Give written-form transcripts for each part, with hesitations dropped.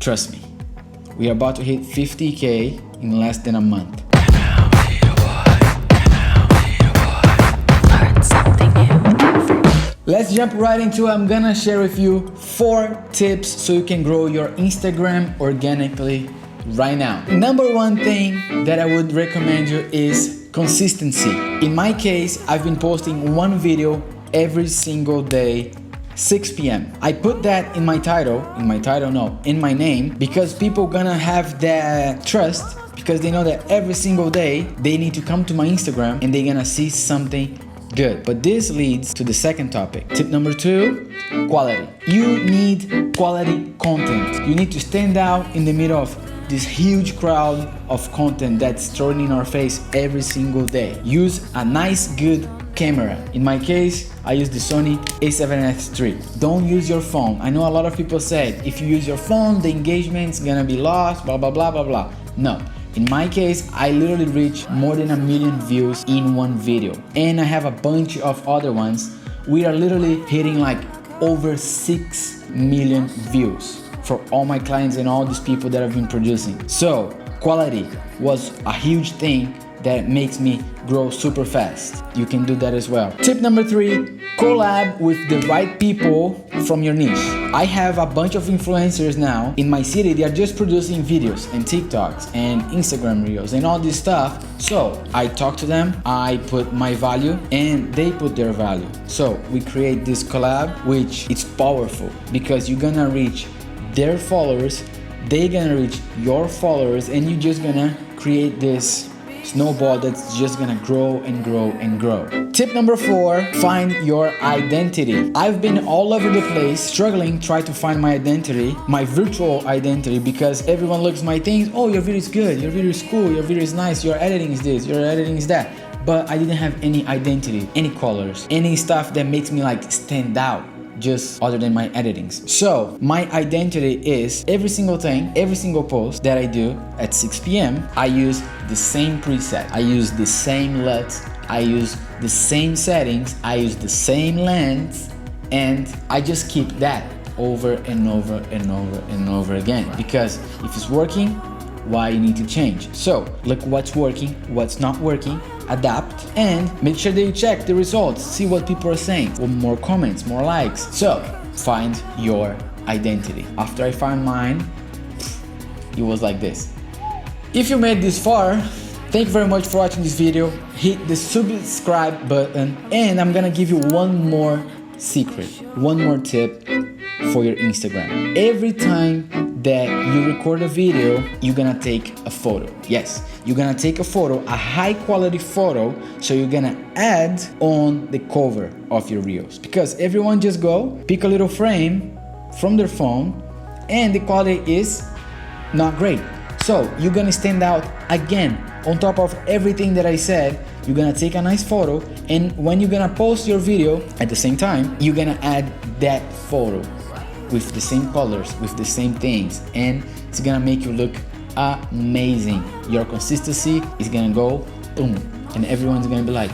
Trust me, we are about to hit 50K in less than a month. Let's jump right into it. I'm gonna share with you 4 tips so you can grow your Instagram organically right now. Number 1 thing that I would recommend you is consistency. In my case, I've been posting 1 video every single day, 6 p.m. I put that in my name, because people gonna have that trust, because they know that every single day they need to come to my Instagram and they're gonna see something good. But this leads to the second topic. Tip number 2, quality. You need quality content. You need to stand out in the middle of this huge crowd of content that's thrown in our face every single day. Use a nice, good camera. In my case, I use the Sony a7S III. Don't use your phone. I know a lot of people say, if you use your phone, the engagement's gonna be lost, blah, blah, blah, blah, blah. No. In my case, I literally reach more than 1 million views in 1 video. And I have a bunch of other ones. We are literally hitting like over 6 million views for all my clients and all these people that I've been producing. So quality was a huge thing that makes me grow super fast. You can do that as well. Tip number 3, collab with the right people from your niche. I have a bunch of influencers now in my city. They are just producing videos and TikToks and Instagram reels and all this stuff. So I talk to them, I put my value and they put their value. So we create this collab, which it's powerful because you're gonna reach their followers, they're gonna reach your followers, and you're just gonna create this snowball that's just gonna grow and grow and grow. Tip number 4, find your identity. I've been all over the place struggling trying to find my identity, my virtual identity, because everyone looks at my things, oh, your video is good, your video is cool, your video is nice, your editing is this, your editing is that. But I didn't have any identity, any colors, any stuff that makes me like stand out, just other than my editings. So my identity is every single thing, every single post that I do at 6 p.m. I use the same preset, I use the same LUTs, I use the same settings, I use the same lens, and I just keep that over and over and over and over again, because if it's working, why you need to change? So look what's working, what's not working, adapt, and make sure that you check the results, see what people are saying, or more comments, more likes. So find your identity. After I found mine, it was like this. If you made this far, thank you very much for watching this video. Hit the subscribe button, and I'm gonna give you one more secret, one more tip for your Instagram. Every time that you record a video, you're gonna take a photo. Yes, you're gonna take a photo, a high quality photo, so you're gonna add on the cover of your reels, because everyone just go pick a little frame from their phone and the quality is not great. So you're gonna stand out again. On top of everything that I said, you're gonna take a nice photo, and when you're gonna post your video at the same time, you're gonna add that photo with the same colors, with the same things, and it's gonna make you look amazing. Your consistency is gonna go boom, and everyone's gonna be like,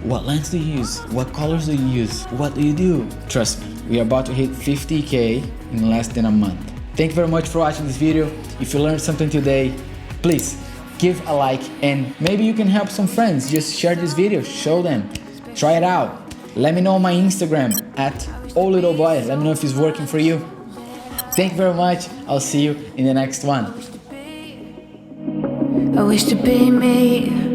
what lens do you use? What colors do you use? What do you do? Trust me, we are about to hit 50K in less than a month. Thank you very much for watching this video. If you learned something today, please give a like, and maybe you can help some friends. Just share this video, show them, try it out. Let me know on my Instagram at @olittleboy. Let me know if it's working for you. Thank you very much. I'll see you in the next one. I wish to be me.